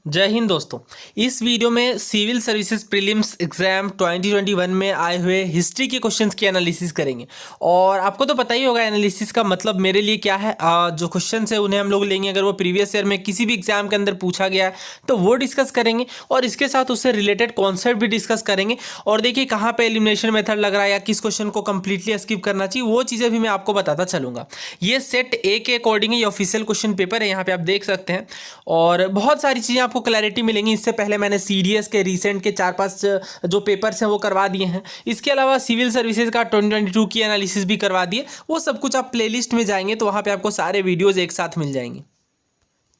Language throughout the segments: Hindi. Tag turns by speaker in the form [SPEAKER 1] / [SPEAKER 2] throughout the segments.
[SPEAKER 1] जय हिंद दोस्तों। इस वीडियो में सिविल सर्विसेज प्रीलिम्स एग्जाम 2021 में आए हुए हिस्ट्री के क्वेश्चंस की एनालिसिस करेंगे। और आपको तो पता ही होगा एनालिसिस का मतलब मेरे लिए क्या है। जो क्वेश्चंस है उन्हें हम लोग लेंगे, अगर वो प्रीवियस ईयर में किसी भी एग्जाम के अंदर पूछा गया है तो वो डिस्कस करेंगे और इसके साथ उससे रिलेटेड कॉन्सेप्ट भी डिस्कस करेंगे। और देखिए कहाँ पे एलिमिनेशन मेथड लग रहा है या किस क्वेश्चन को कंप्लीटली स्किप करना चाहिए, वो चीज़ें भी मैं आपको बताता चलूँगा। ये सेट ए के अकॉर्डिंग ये ऑफिशियल क्वेश्चन पेपर है, यहाँ पे आप देख सकते हैं और बहुत सारी चीज़ें आपको क्लैरिटी मिलेंगी। इससे पहले मैंने सीडीएस के रिसेंट के 4-5 जो पेपर्स हैं वो करवा दिए हैं। इसके अलावा सिविल सर्विसेज का 2022 की एनालिसिस भी करवा दिए। वो सब कुछ आप प्लेलिस्ट में जाएंगे तो वहाँ पे आपको सारे वीडियोज़ एक साथ मिल जाएंगे।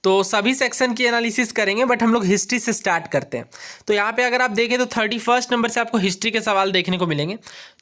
[SPEAKER 1] तो सभी सेक्शन की एनालिसिस करेंगे, बट हम लोग हिस्ट्री से स्टार्ट करते हैं। तो यहाँ पे अगर आप देखें तो 31 नंबर से आपको हिस्ट्री के सवाल देखने को मिलेंगे।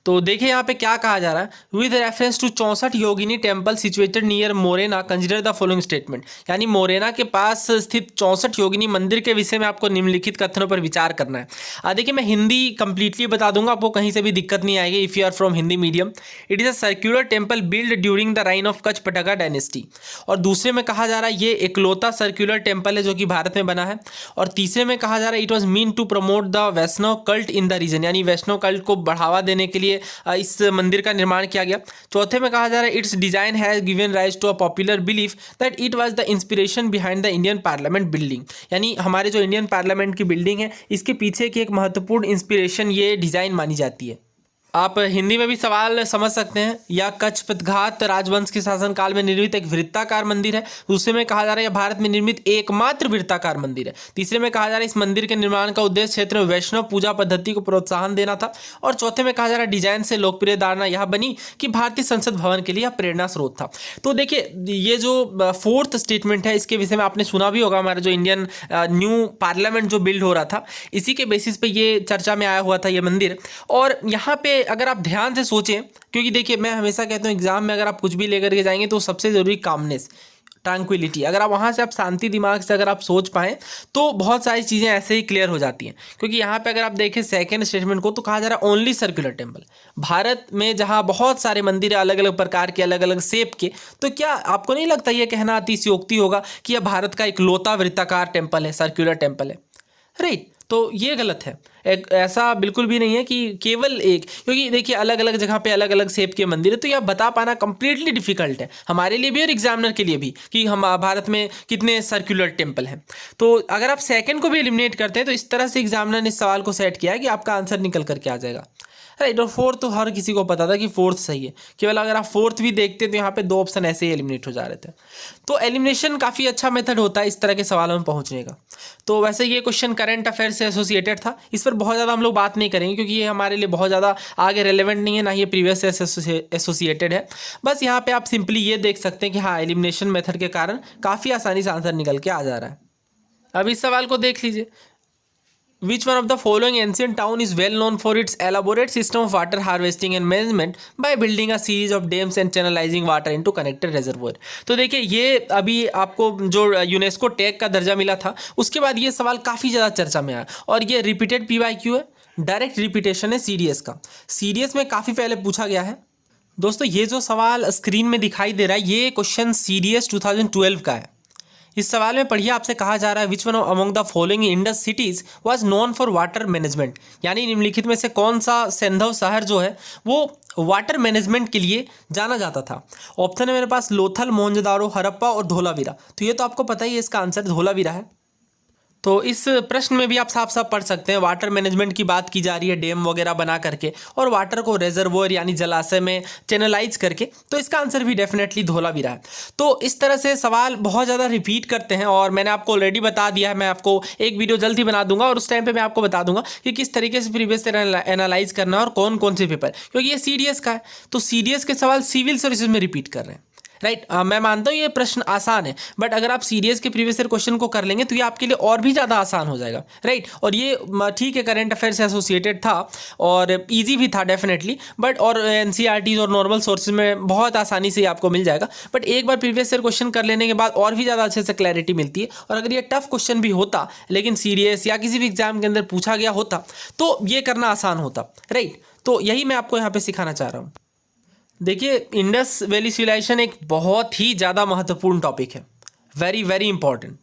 [SPEAKER 1] तो देखिए यहाँ पे क्या कहा जा रहा है, with reference to 64 Yogini temple situated near Morena consider the following statement. यानी मोरेना के पास स्थित 64 योगिनी मंदिर के विषय में आपको निम्नलिखित कथनों पर विचार करना है। देखिए मैं हिंदी कंप्लीटली बता दूंगा, आपको कहीं से भी दिक्कत नहीं आएगी if you are from Hindi medium. It is a circular temple build during the reign of Kachchhapaghata dynasty. और दूसरे में कहा जा रहा है ये इकलौता सर्क्यूलर टेम्पल है जो कि भारत में बना है। और तीसरे में कहा जा रहा है it was mean to promote the Vaishnava cult in the region, यानी वैष्णव कल्ट को बढ़ावा देने के लिए इस मंदिर का निर्माण किया गया। चौथे में कहा जा रहा है its design has given rise to a popular belief that it was the inspiration behind the Indian parliament building. यानी हमारे जो इंडियन पार्लियामेंट की बिल्डिंग है इसके पीछे की एक महत्वपूर्ण इंस्पिरेशन ये डिजाइन मानी जाती है। आप हिंदी में भी सवाल समझ सकते हैं। या कच्छ पतघात राजवंश के शासनकाल में निर्मित एक वृत्ताकार मंदिर है। दूसरे में कहा जा रहा है भारत में निर्मित एकमात्र वृत्ताकार मंदिर है। तीसरे में कहा जा रहा है इस मंदिर के निर्माण का उद्देश्य क्षेत्र में वैष्णव पूजा पद्धति को प्रोत्साहन देना था। और चौथे में कहा जा रहा है डिजाइन से लोकप्रिय धारणा यह बनी कि भारतीय संसद भवन के लिए प्रेरणा स्रोत था। तो देखिए ये जो फोर्थ स्टेटमेंट है इसके विषय में आपने सुना भी होगा, हमारा जो इंडियन न्यू पार्लियामेंट जो बिल्ड हो रहा था इसी के बेसिस पे ये चर्चा में आया हुआ था ये मंदिर। और यहाँ पे अगर आप ध्यान से सोचें, क्योंकि देखिए मैं हमेशा कहता हूँ एग्जाम में अगर आप कुछ भी लेकर के जाएंगे तो सबसे ज़रूरी कामनेस, ट्रैंक्विलिटी। अगर आप वहाँ से आप शांति दिमाग से अगर आप सोच पाएँ तो बहुत सारी चीज़ें ऐसे ही क्लियर हो जाती हैं। क्योंकि यहाँ पे अगर आप देखें सेकंड स्टेटमेंट को तो कहा जा रहा है ओनली सर्कुलर टेम्पल। भारत में जहाँ बहुत सारे मंदिर है अलग अलग प्रकार के अलग अलग शेप के, तो क्या आपको नहीं लगता ये कहना अतिशयोक्ति होगा कि यह भारत का इकलौता वृत्ताकार टेम्पल है, सर्कुलर टेम्पल है, राइट? तो ये गलत है। एक ऐसा बिल्कुल भी नहीं है कि केवल एक, क्योंकि देखिए अलग अलग जगह पे अलग अलग शेप के मंदिर है तो यह बता पाना कंप्लीटली डिफिकल्ट है हमारे लिए भी और एग्जामिनर के लिए भी कि हम भारत में कितने सर्कुलर टेम्पल हैं। तो अगर आप सेकंड को भी एलिमिनेट करते हैं तो इस तरह से एग्जामिनर ने इस सवाल को सेट किया है कि आपका आंसर निकल करके आ जाएगा, राइट। और फोर्थ तो हर किसी को पता था कि फोर्थ सही है, केवल अगर आप फोर्थ भी देखते तो यहाँ पे 2 ऑप्शन ऐसे ही एलिमिनेट हो जा रहे थे। तो एलिमिनेशन काफ़ी अच्छा मेथड होता है इस तरह के सवालों में पहुँचने का। तो वैसे ये क्वेश्चन करंट अफेयर से एसोसिएटेड था, इस पर बहुत ज़्यादा हम लोग बात नहीं करेंगे क्योंकि ये हमारे लिए बहुत ज़्यादा आगे रेलेवेंट नहीं है, ना ये प्रीवियस से एसोसिएटेड है। बस यहाँ पर आप सिंपली ये देख सकते हैं कि हाँ एलिमिनेशन मेथड के कारण काफ़ी आसानी से आंसर निकल के आ जा रहा है। अब इस सवाल को देख लीजिए, Which one of the following ancient town is well known for its elaborate system of water harvesting and management by building a series of dams and channelizing water into connected reservoir? तो देखिए ये अभी आपको जो यूनेस्को टैग का दर्जा मिला था उसके बाद ये सवाल काफ़ी ज़्यादा चर्चा में आया और ये रिपीटेड PYQ है, डायरेक्ट रिपीटेशन है सीडीएस का। सीडीएस में काफ़ी पहले पूछा गया है। दोस्तों ये जो सवाल स्क्रीन में दिखाई दे रहा है ये क्वेश्चन सीडीएस 2012 का है। इस सवाल में पढ़िए आपसे कहा जा रहा है which one among the following Indus cities was known for water management. यानी निम्नलिखित में से कौन सा सैंधव शहर जो है वो वाटर मैनेजमेंट के लिए जाना जाता था। ऑप्शन है मेरे पास लोथल, मोहनजोदारो, हड़प्पा और धोलावीरा। तो ये तो आपको पता ही है, इसका आंसर धोलावीरा है। तो इस प्रश्न में भी आप साफ साफ पढ़ सकते हैं वाटर मैनेजमेंट की बात की जा रही है, डैम वगैरह बना करके और वाटर को रेजर्वोयर यानी जलाशय में चैनलाइज करके, तो इसका आंसर भी डेफिनेटली धोलावीरा है। तो इस तरह से सवाल बहुत ज़्यादा रिपीट करते हैं और मैंने आपको ऑलरेडी बता दिया है, मैं आपको एक वीडियो जल्द ही बना दूंगा और उस टाइम पर मैं आपको बता दूंगा कि किस तरीके से प्रीवियस एनालाइज करना है और कौन कौन से पेपर, क्योंकि ये सीडीएस का है तो सीडीएस के सवाल सिविल सर्विसेज में रिपीट कर रहे हैं, राइट। मैं मानता हूँ ये प्रश्न आसान है, बट अगर आप सीडीएस के प्रीवियस ईयर क्वेश्चन को कर लेंगे तो ये आपके लिए और भी ज़्यादा आसान हो जाएगा, राइट। और ये ठीक है करंट अफेयर से एसोसिएटेड था और इजी भी था डेफिनेटली, बट और एनसीईआरटी और नॉर्मल सोर्सेज में बहुत आसानी से आपको मिल जाएगा। बट एक बार प्रीवियस ईयर क्वेश्चन कर लेने के बाद और भी ज़्यादा अच्छे से क्लैरिटी मिलती है। और अगर ये टफ क्वेश्चन भी होता लेकिन सीडीएस या किसी भी एग्जाम के अंदर पूछा गया होता तो ये करना आसान होता, राइट। तो यही मैं आपको यहाँ पर सिखाना चाह रहा हूँ। देखिए इंडस वैली सिविलाइजेशन एक बहुत ही ज़्यादा महत्वपूर्ण टॉपिक है, very very important.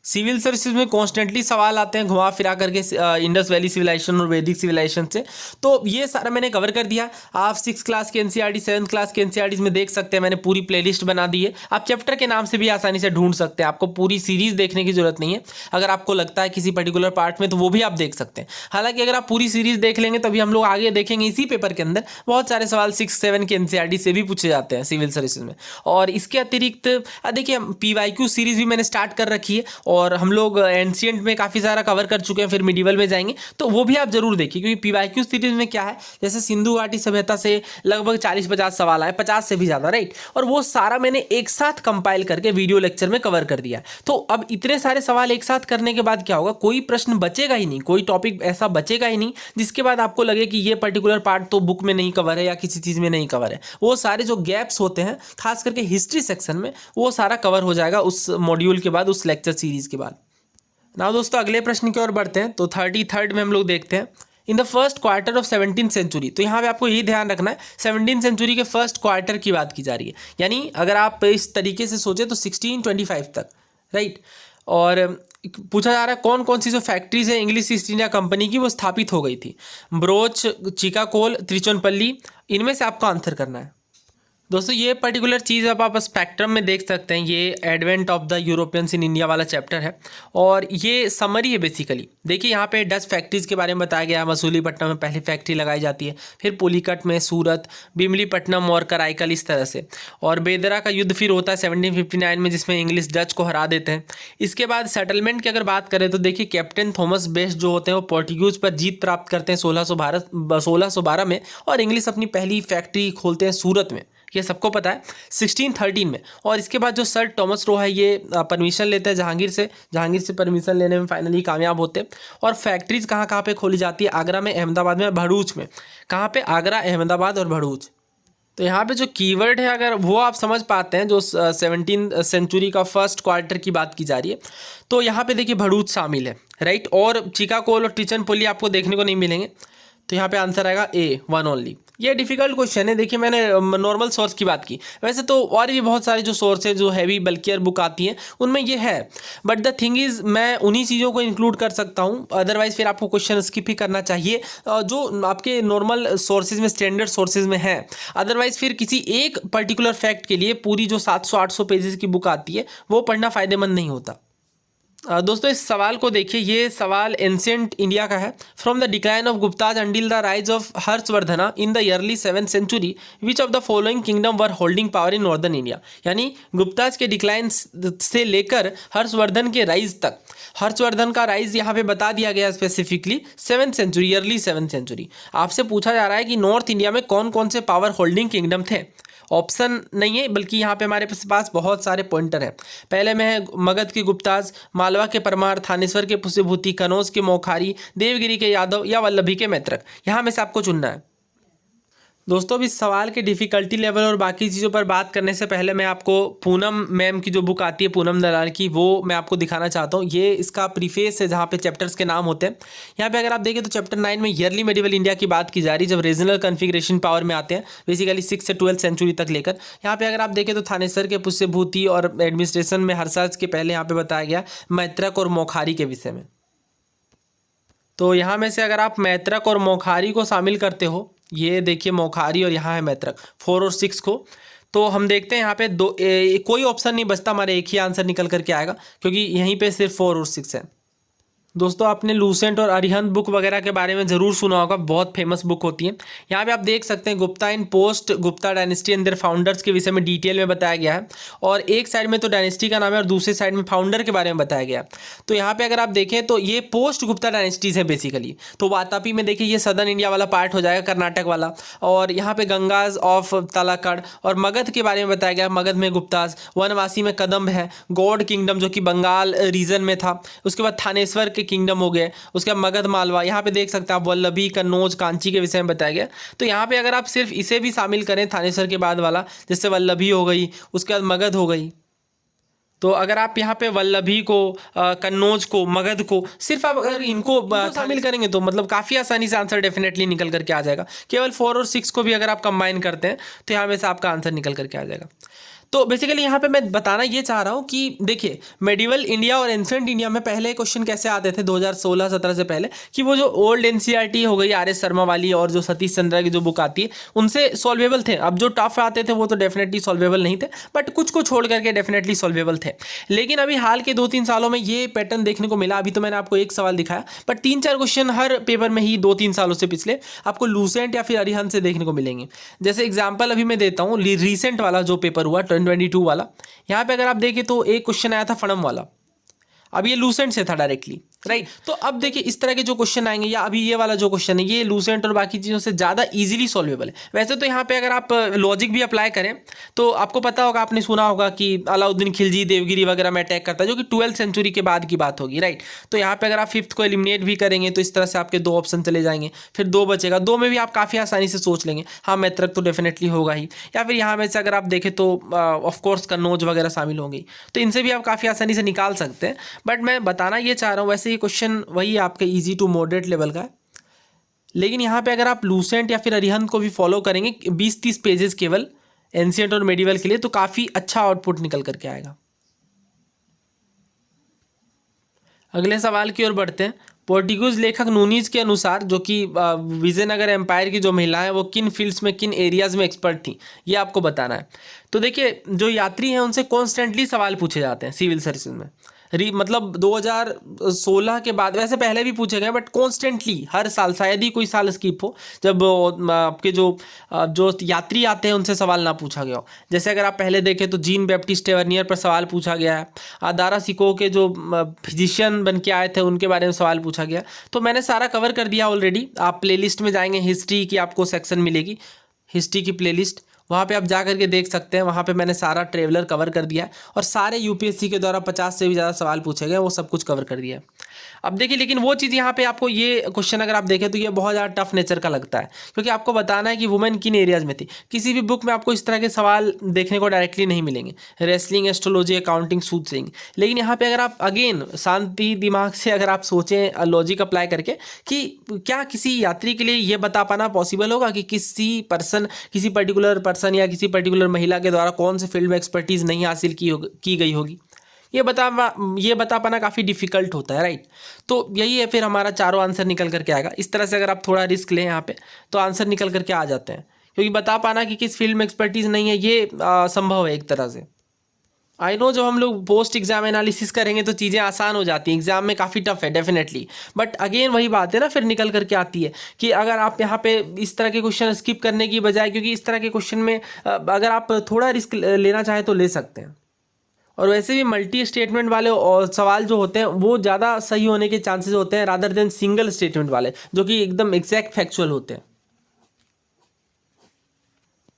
[SPEAKER 1] Civil services में कॉन्स्टेंटली सवाल आते हैं घुमा फिरा करके इंडस वैली सिविलाइजेशन और वैदिक सिविलाइजेशन से। तो ये सारा मैंने कवर कर दिया। आप 6 क्लास के एनसीईआरटी 7th क्लास के एनसीईआरटी में देख सकते हैं, मैंने पूरी प्लेलिस्ट बना दी है। आप चैप्टर के नाम से भी आसानी से ढूंढ सकते हैं, आपको पूरी सीरीज देखने की जरूरत नहीं है। अगर आपको लगता है किसी पर्टिकुलर पार्ट में तो वो भी आप देख सकते हैं। हालांकि अगर आप पूरी सीरीज देख लेंगे तभी हम लोग आगे देखेंगे इसी पेपर के अंदर बहुत सारे सवाल 6-7 के एनसीईआरटी से भी पूछे जाते हैं सिविल सर्विसेज में। और इसके अतिरिक्त देखिए पीवाईक्यू सीरीज भी मैंने स्टार्ट कर रखी है और हम लोग एंशिएंट में काफ़ी सारा कवर कर चुके हैं, फिर मिडिवल में जाएंगे तो वो भी आप जरूर देखिए, क्योंकि पीवाईक्यू सीरीज में क्या है, जैसे सिंधु घाटी सभ्यता से लगभग 40-50 सवाल आए, 50 से भी ज़्यादा, राइट। और वो सारा मैंने एक साथ कंपाइल करके वीडियो लेक्चर में कवर कर दिया। तो अब इतने सारे सवाल एक साथ करने के बाद क्या होगा, कोई प्रश्न बचेगा ही नहीं, कोई टॉपिक ऐसा बचेगा ही नहीं जिसके बाद आपको लगे कि ये पर्टिकुलर पार्ट तो बुक में नहीं कवर है या किसी चीज़ में नहीं कवर है। वो सारे जो गैप्स होते हैं खास करके हिस्ट्री सेक्शन में वो सारा कवर हो जाएगा उस मॉड्यूल के बाद, उस लेक्चर सीरीज के बाद। नाउ दोस्तों अगले प्रश्न की ओर बढ़ते हैं। तो 33rd में हम लोग देखते हैं, in the first quarter of 17th century. तो यहाँ पे आपको यही ध्यान रखना है 17th सेंचुरी के फर्स्ट क्वार्टर की बात की जा रही है, यानी अगर आप इस तरीके से सोचें तो 1625 तक, राइट। और पूछा जा रहा है कौन कौन सी जो फैक्ट्रीज है इंग्लिश ईस्ट इंडिया कंपनी की वो स्थापित हो गई थी, ब्रोच, चिकाकोल, त्रिचोनपल्ली, इनमें से आपको आंसर करना है। दोस्तों ये पर्टिकुलर चीज़ अब आप स्पेक्ट्रम में देख सकते हैं, ये advent of the Europeans in India वाला चैप्टर है और ये समरी है बेसिकली। देखिए यहाँ पे 10 फैक्ट्रीज़ के बारे में बताया गया है। मसूलीपट्टनम में पहली फैक्ट्री लगाई जाती है, फिर पुलिकट में, सूरत, बिमलीपट्टनम और कराईकल, इस तरह से। और बेदरा का युद्ध फिर होता है 1759 में, जिसमें इंग्लिश डच को हरा देते हैं। इसके बाद सेटलमेंट की अगर बात करें तो देखिए कैप्टन थॉमस बेस्ट जो होते हैं वो पोर्टुगीज पर जीत प्राप्त करते हैं 1612 में, और इंग्लिश अपनी पहली फैक्ट्री खोलते हैं सूरत में, ये सबको पता है 1613 में। और इसके बाद जो सर टॉमस रो है ये परमिशन लेते हैं जहांगीर से परमिशन लेने में फाइनली कामयाब होते हैं। और फैक्ट्रीज कहाँ कहाँ पे खोली जाती है, आगरा में, अहमदाबाद में, भरूच में। कहाँ पे, आगरा, अहमदाबाद और भरूच। तो यहाँ पे जो कीवर्ड है अगर वो आप समझ पाते हैं, जो 17th सेंचुरी का फर्स्ट क्वार्टर की बात की जा रही है, तो यहाँ पे देखिए भरूच शामिल है, राइट। और चिकाकोल और त्रिचोनपल्ली आपको देखने को नहीं मिलेंगे, तो यहाँ पे आंसर आएगा ए, 1 ओनली। ये डिफिकल्ट क्वेश्चन है। देखिए मैंने नॉर्मल सोर्स की बात की, वैसे तो और भी बहुत सारे जो सोर्स है, जो हैवी बल्कियर बुक आती हैं उनमें ये है, बट द थिंग इज़ मैं उन्हीं चीज़ों को इंक्लूड कर सकता हूँ, अदरवाइज फिर आपको क्वेश्चन स्किप ही करना चाहिए जो आपके नॉर्मल सोर्सेज में, स्टैंडर्ड सोर्सेज में है। अदरवाइज फिर किसी एक पर्टिकुलर फैक्ट के लिए पूरी जो 700-800 पेजेस की बुक आती है वो पढ़ना फ़ायदेमंद नहीं होता। दोस्तों इस सवाल को देखिए, ये सवाल एंशिएंट इंडिया का है। From the decline of Guptas until the rise of Harshavardhana in the early 7th century which of the following kingdom were holding power in northern India. यानी गुप्ताज के डिक्लाइन से लेकर हर्षवर्धन के राइज तक, हर्षवर्धन का राइज यहाँ पे बता दिया गया specifically 7th century, early 7th century. आपसे पूछा जा रहा है कि नॉर्थ इंडिया में कौन कौन से पावर होल्डिंग किंगडम थे। ऑप्शन नहीं है, बल्कि यहाँ पे हमारे पास बहुत सारे पॉइंटर हैं। पहले में है मगध के गुप्ताज, मालवा के परमार, थानेश्वर के पुष्यभूति, कनौज के मौखारी, देवगिरी के यादव या वल्लभी के मैत्रक। यहाँ में से आपको चुनना है। दोस्तों इस सवाल के डिफ़िकल्टी लेवल और बाकी चीज़ों पर बात करने से पहले मैं आपको पूनम मैम की जो बुक आती है, पूनम दलाल की, वो मैं आपको दिखाना चाहता हूँ। ये इसका प्रीफेस है जहाँ पे चैप्टर्स के नाम होते हैं। यहाँ पे अगर आप देखें तो चैप्टर 9 में ईयरली मेडिवल इंडिया की बात की जा रही है, जब रीजनल कन्फिग्रेशन पावर में आते हैं, बेसिकली 6 से 12th सेंचुरी तक लेकर। यहाँ पे अगर आप देखें तो थानेसर के पुष्यभूति और एडमिनिस्ट्रेशन में हर्षराज के पहले यहाँ पे बताया गया मैत्रक और मौखारी के विषय में। तो यहाँ में से अगर आप मैत्रक और मौखारी को शामिल करते हो, ये देखिए मौखारी और यहाँ है मैत्रक, 4 और 6 को, तो हम देखते हैं यहाँ पे कोई ऑप्शन नहीं बचता, हमारे एक ही आंसर निकल करके आएगा, क्योंकि यहीं पे सिर्फ 4 और 6 है। दोस्तों आपने लूसेंट और अरिहंत बुक वगैरह के बारे में ज़रूर सुना होगा, बहुत फेमस बुक होती है। यहाँ पे आप देख सकते हैं Gupta in post Gupta dynasty and their founders के विषय में डिटेल में बताया गया है, और एक साइड में तो डायनेस्टी का नाम है और दूसरे साइड में फाउंडर के बारे में बताया गया। तो यहाँ पे अगर आप देखें तो ये पोस्ट गुप्ता डायनेस्टीज़ है बेसिकली। तो वातापी में देखिए ये सदर्न इंडिया वाला पार्ट हो जाएगा, कर्नाटक वाला, और यहाँ पे गंगाज ऑफ तलाकड़, और मगध के बारे में बताया गया, मगध में गुप्ताज, वनवासी में कदम्ब है, गौड़ किंगडम जो कि बंगाल रीजन में था, उसके बाद थानेश्वर के किंगडम हो गए, उसके बाद मगध मालवा, यहाँ पे देख सकते हैं आप वल्लभी, कन्नौज, कांची के विषय में बताया गया। तो यहाँ पे अगर आप सिर्फ इसे भी शामिल करें थानेश्वर के बाद वाला, जैसे वल्लभी हो गई, उसके बाद मगध हो गई, तो अगर आप यहाँ पे वल्लभी को, कन्नौज को, मगध को, सिर्फ आप अगर इनको शामिल करेंगे तो मतलब काफ़ी आसानी से आंसर डेफिनेटली निकल करके आ जाएगा। केवल 4 और 6 को भी अगर आप कंबाइन करते हैं तो यहाँ में से आपका आंसर निकल करके आ जाएगा। तो बेसिकली यहाँ पे मैं बताना ये चाह रहा हूँ कि देखिए मेडिवल इंडिया और एंशिएंट इंडिया में पहले क्वेश्चन कैसे आते थे 2016-17 से पहले, कि वो जो ओल्ड एनसीईआरटी हो गई आर एस शर्मा वाली और जो सतीश चंद्रा की जो बुक आती है उनसे सॉल्वेबल थे। अब जो टफ आते थे वो तो डेफिनेटली सॉल्वेबल नहीं थे, बट कुछ को छोड़ करके डेफिनेटली सॉल्वेबल थे। लेकिन अभी हाल के 2-3 सालों में ये पैटर्न देखने को मिला। अभी तो मैंने आपको एक सवाल दिखाया, बट 3-4 क्वेश्चन हर पेपर में ही 2-3 सालों से पिछले आपको लूसेंट या फिर अरिहंत से देखने को मिलेंगे। जैसे एग्जाम्पल अभी मैं देता हूँ, रिसेंट वाला जो पेपर हुआ 2022 वाला, यहाँ पे अगर आप देखें तो एक क्वेश्चन आया था फणम वाला, अब ये लूसेंट से था डायरेक्टली, राइट। तो अब देखिए इस तरह के जो क्वेश्चन आएंगे, या अभी ये वाला जो क्वेश्चन है ये लूसेंट और बाकी चीज़ों से ज़्यादा इजीली सॉल्वेबल है। वैसे तो यहाँ पे अगर आप लॉजिक भी अप्लाई करें तो आपको पता होगा, आपने सुना होगा कि अलाउद्दीन खिलजी देवगिरी वगैरह में अटैक करता है, जो कि 12th सेंचुरी के बाद की बात होगी, राइट। तो यहाँ पे अगर आप 5th को एलिमिनेट भी करेंगे तो इस तरह से आपके 2 ऑप्शन चले जाएंगे, फिर 2 बचेगा, 2 में भी आप काफ़ी आसानी से सोच लेंगे, हाँ मैत्रक तो डेफिनेटली होगा ही, या फिर यहाँ में से अगर आप देखें तो ऑफकोर्स कन्नौज वगैरह शामिल होंगी, तो इनसे भी आप काफ़ी आसानी से निकाल सकते हैं। बट मैं बताना ये चाह रहा हूँ, वैसे ये क्वेश्चन वही आपका इजी टू मॉडरेट लेवल का है, लेकिन यहाँ पे अगर आप लूसेंट या फिर अरिहंत को भी फॉलो करेंगे 20-30 पेजेस केवल एंशिएंट और मेडिवल के लिए, तो काफ़ी अच्छा आउटपुट निकल करके आएगा। अगले सवाल की ओर बढ़ते हैं। पोर्टुगीज लेखक नूनीज के अनुसार जो कि विजयनगर एम्पायर की जो महिलाएं वो किन फील्ड्स में किन एरियाज़ में एक्सपर्ट थी, ये आपको बताना है। तो देखिए जो यात्री हैं उनसे कॉन्स्टेंटली सवाल पूछे जाते हैं सिविल सर्विसेज में, मतलब 2016 के बाद, वैसे पहले भी पूछे गए बट कॉन्स्टेंटली हर साल, शायद ही कोई साल स्किप हो जब आपके जो यात्री आते हैं उनसे सवाल ना पूछा गया हो। जैसे अगर आप पहले देखें तो जीन बैप्टिस्ट टेवर्नियर पर सवाल पूछा गया है, दारा सिको के जो फिजिशियन बन के आए थे उनके बारे में सवाल पूछा गया। तो मैंने सारा कवर कर दिया ऑलरेडी। आप प्लेलिस्ट में जाएंगे, हिस्ट्री की आपको सेक्शन मिलेगी, हिस्ट्री की प्लेलिस्ट, वहाँ पे आप जा करके देख सकते हैं। वहाँ पे मैंने सारा ट्रेवलर कवर कर दिया है और सारे यूपीएससी के द्वारा 50 से भी ज़्यादा सवाल पूछे गए, वो सब कुछ कवर कर दिया है। अब देखिए लेकिन वो चीज़ यहाँ पे आपको, ये क्वेश्चन अगर आप देखें तो ये बहुत ज़्यादा टफ नेचर का लगता है, क्योंकि आपको बताना है कि वुमेन किन एरियाज़ में थी। किसी भी बुक में आपको इस तरह के सवाल देखने को डायरेक्टली नहीं मिलेंगे, रेसलिंग, एस्ट्रोलॉजी, अकाउंटिंग, सूटसिंग। लेकिन यहाँ पे अगर आप अगेन शांति दिमाग से अगर आप सोचें लॉजिक अप्लाई करके कि क्या किसी यात्री के लिए ये बता पाना पॉसिबल होगा कि किसी पर्टिकुलर पर्सन या किसी पर्टिकुलर महिला के द्वारा कौन से फील्ड में एक्सपर्टीज़ नहीं हासिल की गई होगी, ये बता पाना काफ़ी डिफिकल्ट होता है, राइट। तो यही है, फिर हमारा चारों आंसर निकल करके आएगा। इस तरह से अगर आप थोड़ा रिस्क लें यहाँ पे तो आंसर निकल करके आ जाते हैं, क्योंकि बता पाना कि किस फील्ड में एक्सपर्टीज़ नहीं है ये संभव है एक तरह से। आई नो जब हम लोग पोस्ट एग्जाम एनालिसिस करेंगे तो चीज़ें आसान हो जाती हैं, एग्जाम में काफ़ी टफ है डेफिनेटली, बट अगेन वही बात है ना, फिर निकल करके आती है कि अगर आप यहाँ पे इस तरह के क्वेश्चन स्किप करने की बजाय, क्योंकि इस तरह के क्वेश्चन में अगर आप थोड़ा रिस्क लेना चाहें तो ले सकते हैं। और वैसे भी मल्टी स्टेटमेंट वाले और सवाल जो होते हैं वो ज़्यादा सही होने के चांसेस होते हैं रादर देन सिंगल स्टेटमेंट वाले, जो कि एकदम एग्जैक्ट फैक्चुअल होते हैं।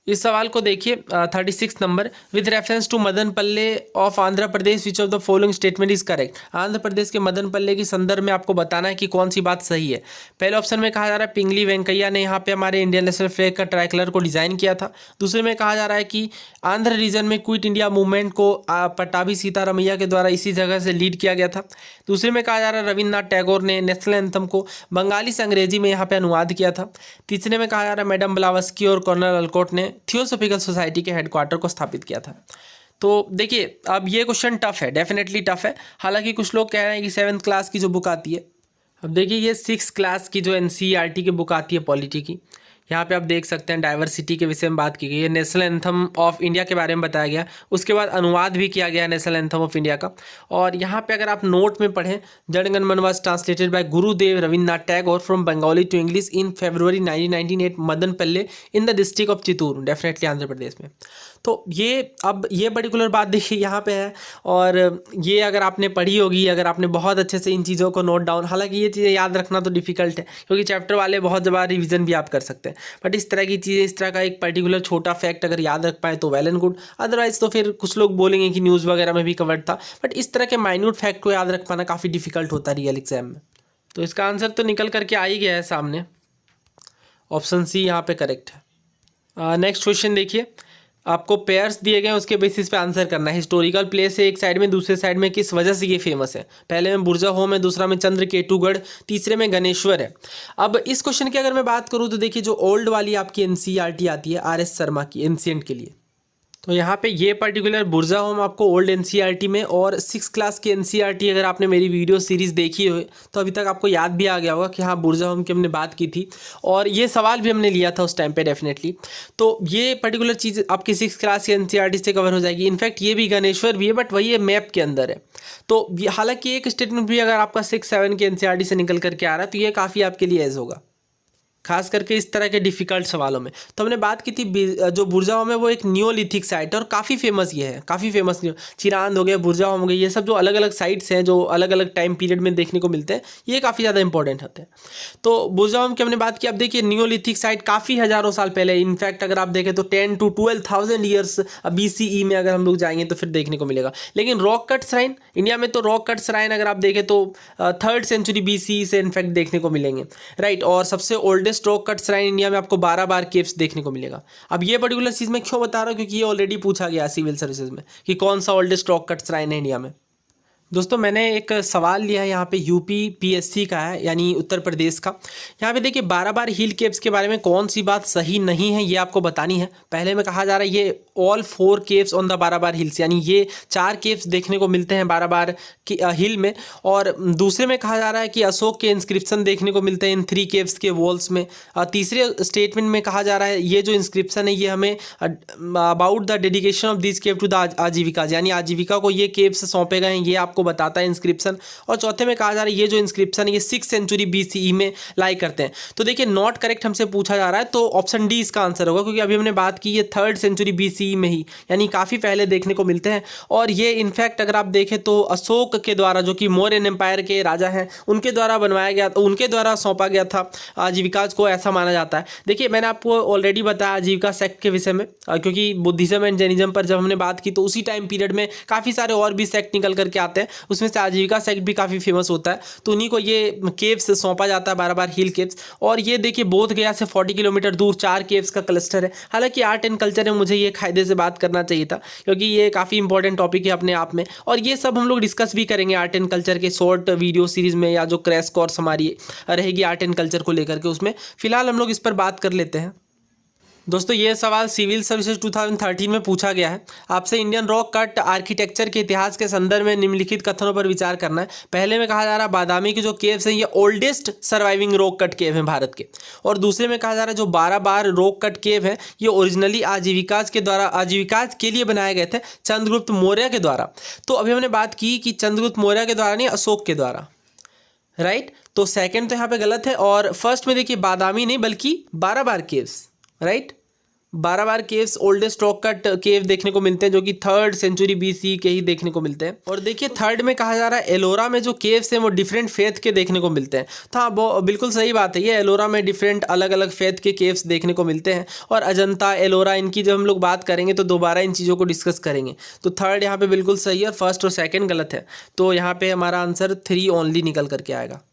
[SPEAKER 1] इस सवाल को देखिए 36 number, with reference to Madanapalle of Andhra Pradesh which of the following statement is correct. Andhra Pradesh के मदनपल्ले के संदर्भ में आपको बताना है कि कौन सी बात सही है। पहले ऑप्शन में कहा जा रहा है पिंगली वेंकैया ने यहाँ पे हमारे इंडियन नेशनल फ्लैग का ट्राई कलर को डिज़ाइन किया था। दूसरे में कहा जा रहा है कि आंध्र रीजन में क्विट इंडिया मूवमेंट को पट्टाभी सीतारामैया के द्वारा इसी जगह से लीड किया गया था। दूसरे में कहा जा रहा है रविन्द्रनाथ टैगोर ने नेशनल एंथम को बंगाली से अंग्रेजी में यहाँ पे अनुवाद किया था। तीसरे में कहा जा रहा है मैडम ब्लावस्की और कर्नल अल्कोट ने थियोसॉफिकल सोसाइटी के हेडक्वार्टर को स्थापित किया था। तो देखिए अब ये क्वेश्चन टफ है, डेफिनेटली टफ है। हालांकि कुछ लोग कह रहे हैं कि 7th क्लास की जो बुक आती है, अब देखिए ये 6th क्लास की जो एनसीईआरटी की बुक आती है पॉलिटी की, यहाँ पे आप देख सकते हैं डाइवर्सिटी के विषय में बात की गई है, नेशनल एंथम ऑफ इंडिया के बारे में बताया गया, उसके बाद अनुवाद भी किया गया नेशनल एंथम ऑफ इंडिया का। और यहाँ पे अगर आप नोट में पढ़ें, जनगण मन was translated by Gurudev Rabindranath Tagore from Bengali to English in February 1919 at Madanapalle in the district of Chittoor, definitely Andhra Pradesh में। तो ये अब ये पर्टिकुलर बात देखिए यहाँ पे है, और ये अगर आपने पढ़ी होगी, अगर आपने बहुत अच्छे से इन चीज़ों को नोट डाउन, हालांकि ये चीज़ें याद रखना तो डिफिकल्ट है क्योंकि चैप्टर वाले बहुत बार रिवीजन भी आप कर सकते हैं, बट इस तरह की चीज़ें, इस तरह का एक पर्टिकुलर छोटा फैक्ट अगर याद रख पाए तो वेल एंड गुड। अदरवाइज तो फिर कुछ लोग बोलेंगे कि न्यूज़ वगैरह में भी कवर्ड था, बट इस तरह के माइन्यूट फैक्ट को याद रख पाना काफ़ी डिफिकल्ट होता है रियल एग्जाम में। तो इसका आंसर तो निकल करके आ ही गया है सामने, ऑप्शन सी यहाँ पे करेक्ट है। नेक्स्ट क्वेश्चन देखिए, आपको पेयर्स दिए गए हैं, उसके बेसिस पे आंसर करना है। हिस्टोरिकल प्लेस है एक साइड में, दूसरे साइड में किस वजह से ये फेमस है। पहले में बुर्जा होम है, दूसरा में चंद्रकेतुगढ़, तीसरे में गणेश्वर है। अब इस क्वेश्चन की अगर मैं बात करूँ तो देखिए जो ओल्ड वाली आपकी एनसीईआरटी आती है RS शर्मा की एंशिएंट के लिए, तो यहाँ पे ये पर्टिकुलर बुर्जा होम आपको ओल्ड एनसीईआरटी में और 6 क्लास की एनसीईआरटी अगर आपने मेरी वीडियो सीरीज़ देखी हो तो अभी तक आपको याद भी आ गया होगा कि हाँ बुर्जा होम की हमने बात की थी और ये सवाल भी हमने लिया था उस टाइम पे डेफिनेटली। तो ये पर्टिकुलर चीज़ आपकी 6 क्लास की एनसीईआरटी से कवर हो जाएगी। इनफैक्ट ये भी गणेश्वर भी है बट वही है मैप के अंदर है। तो हालांकि एक स्टेटमेंट भी अगर आपका 6-7 के एनसीईआरटी से निकल करके आ रहा है तो ये काफ़ी आपके लिए एज होगा, खास करके इस तरह के डिफ़िकल्ट सवालों में। तो हमने बात की थी जो बुर्जा होम है वो एक नियोलिथिक साइट है और काफ़ी फेमस ये है, काफ़ी फेमस। चिरांद हो गया, बुर्जा होम हो गया, ये सब जो अलग अलग साइट्स हैं जो अलग अलग टाइम पीरियड में देखने को मिलते हैं, ये काफ़ी ज़्यादा इंपॉर्टेंट होते हैं। तो बुर्जा होम की हमने बात की। अब देखिए नियोलिथिक साइट काफ़ी हज़ारों साल पहले, इनफैक्ट अगर आप देखें तो 10 to 12,000 ईयर्स BCE में अगर हम लोग जाएंगे तो फिर देखने को मिलेगा। लेकिन रॉक कट श्राइन इंडिया में, तो रॉक कट श्राइन अगर आप देखें तो 3rd सेंचुरी BCE से इनफैक्ट देखने को मिलेंगे, राइट। और सबसे oldest rock cut shrine India में आपको 12 बार केव्स देखने को मिलेगा। अब ये पर्टिकुलर चीज़ मैं क्यों बता रहा हूँ, क्योंकि ये ऑलरेडी पूछा गया सिविल सर्विसेज में कि कौन सा ओल्डेस्ट रॉक कट श्राइन है इंडिया में। दोस्तों मैंने एक सवाल लिया है यहाँ पे UP PSC का है, यानी उत्तर प्रदेश का। यहाँ पे देखिए 12 बार हिल केव्स के बारे में कौन सी बात सही नहीं है ये आपको बतानी है। पहले में कहा जा रहा है ये all 4 caves on the 12 bar hills, यानी ये 4 केव्स देखने को मिलते हैं 12 बार की हिल में। और दूसरे में कहा जा रहा है कि अशोक के इंस्क्रिप्शन देखने को मिलते हैं इन 3 केव्स के वॉल्स में। तीसरे स्टेटमेंट में कहा जा रहा है ये जो इंस्क्रिप्शन है ये हमें about the dedication of this cave to the Ajivika, यानी आजीविका को ये केव्स सौंपे गए हैं, ये आपको बताता है इंस्क्रिप्शन। और चौथे में कहा जा रहा है ये जो इंस्क्रिप्शन है ये 6th सेंचुरी BCE में लाई करते हैं। तो देखिए नॉट करेक्ट हमसे पूछा जा रहा है, तो ऑप्शन डी इसका आंसर होगा, क्योंकि अभी हमने बात की ये 3rd सेंचुरी BCE में ही, यानी काफ़ी पहले देखने को मिलते हैं। और ये इनफैक्ट अगर आप देखें तो अशोक के द्वारा, जो कि मौर्यन एम्पायर के राजा हैं, उनके द्वारा बनवाया गया, उनके द्वारा सौंपा गया था आजीविका को, ऐसा माना जाता है। देखिए मैंने आपको ऑलरेडी बताया आजीविका सेक्ट के विषय में, क्योंकि बुद्धिज्म एंड जैनिज्म पर जब हमने बात की तो उसी टाइम पीरियड में काफ़ी सारे और भी सेक्ट निकल करके आते हैं, उसमें से आजीविका सेक्ट भी काफ़ी फेमस होता है। तो उन्हीं को ये केव्स सौंपा जाता है 12 बार हिल केव्स। और ये देखिए बोध गया से 40 किलोमीटर दूर 4 केव्स का क्लस्टर है। हालांकि आर्ट एंड कल्चर में मुझे ये कायदे से बात करना चाहिए था, क्योंकि ये काफ़ी इंपॉर्टेंट टॉपिक है अपने आप में, और ये सब हम लोग डिस्कस भी करेंगे आर्ट एंड कल्चर के शॉर्ट वीडियो सीरीज़ में, या जो क्रैश कोर्स हमारी रहेगी आर्ट एंड कल्चर को लेकर के, उसमें फिलहाल हम लोग इस पर बात कर लेते हैं। दोस्तों ये सवाल सिविल सर्विसेज 2013 में पूछा गया है आपसे। इंडियन रॉक कट आर्किटेक्चर के इतिहास के संदर्भ में निम्नलिखित कथनों पर विचार करना है। पहले में कहा जा रहा है बादामी के जो केव्स हैं ये ओल्डेस्ट सर्वाइविंग रॉक कट केव हैं भारत के। और दूसरे में कहा जा रहा है जो 12 बार रॉक कट केव है ये ओरिजिनली आजीविकाज के लिए बनाए गए थे चंद्रगुप्त मौर्य के द्वारा। तो अभी हमने बात की कि चंद्रगुप्त मौर्य के द्वारा नहीं, अशोक के द्वारा, राइट। तो सेकेंड तो यहाँ पे गलत है। और फर्स्ट में देखिए बादामी नहीं बल्कि 12 बार केव्स, राइट। 12 बार caves oldest rock cut cave देखने को मिलते हैं, जो कि 3rd सेंचुरी BCE के ही देखने को मिलते हैं। और देखिए 3rd में कहा जा रहा है एलोरा में जो केव्स हैं वो डिफरेंट फेथ के देखने को मिलते हैं। तो हाँ वो बिल्कुल सही बात है, ये एलोरा में डिफरेंट अलग अलग फेथ के केव्स देखने को मिलते हैं। और अजंता, एलोरा, इनकी जब हम लोग बात करेंगे तो दोबारा इन चीज़ों को डिस्कस करेंगे। तो 3rd यहाँ पे बिल्कुल सही है और 1st और 2nd गलत है। तो यहाँ पे हमारा आंसर 3 ओनली निकल करके आएगा।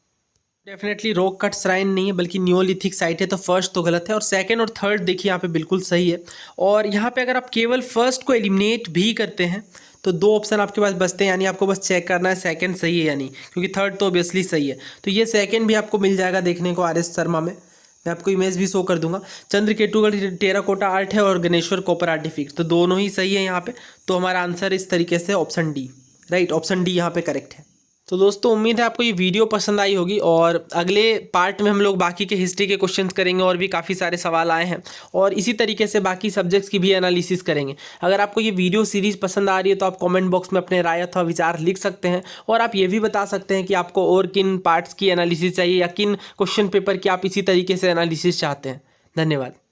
[SPEAKER 1] डेफिनेटली रॉक कट श्राइन नहीं है बल्कि नियोलिथिक साइट है, तो फर्स्ट तो गलत है। और सेकंड और थर्ड देखिए यहाँ पे बिल्कुल सही है। और यहाँ पे अगर आप केवल फर्स्ट को एलिमिनेट भी करते हैं तो 2 ऑप्शन आपके पास बचते हैं, यानी आपको बस चेक करना है सेकंड सही है यानी, क्योंकि थर्ड तो ऑब्वियसली सही है। तो ये सेकंड भी आपको मिल जाएगा देखने को RS शर्मा में, मैं आपको इमेज भी शो कर दूंगा। चंद्रकेतुगढ़ टेराकोटा आर्ट है और गणेश्वर कॉपर आर्टिफिक्ट, तो दोनों ही सही है यहाँ पे। तो हमारा आंसर इस तरीके से option D, right, option D यहाँ पे करेक्ट है। तो दोस्तों उम्मीद है आपको ये वीडियो पसंद आई होगी, और अगले पार्ट में हम लोग बाकी के हिस्ट्री के क्वेश्चंस करेंगे, और भी काफ़ी सारे सवाल आए हैं, और इसी तरीके से बाकी सब्जेक्ट्स की भी एनालिसिस करेंगे। अगर आपको ये वीडियो सीरीज़ पसंद आ रही है तो आप कमेंट बॉक्स में अपने राय अथवा विचार लिख सकते हैं, और आप ये भी बता सकते हैं कि आपको और किन पार्ट्स की एनालिसिस चाहिए या किन क्वेश्चन पेपर की आप इसी तरीके से एनालिसिस चाहते हैं। धन्यवाद।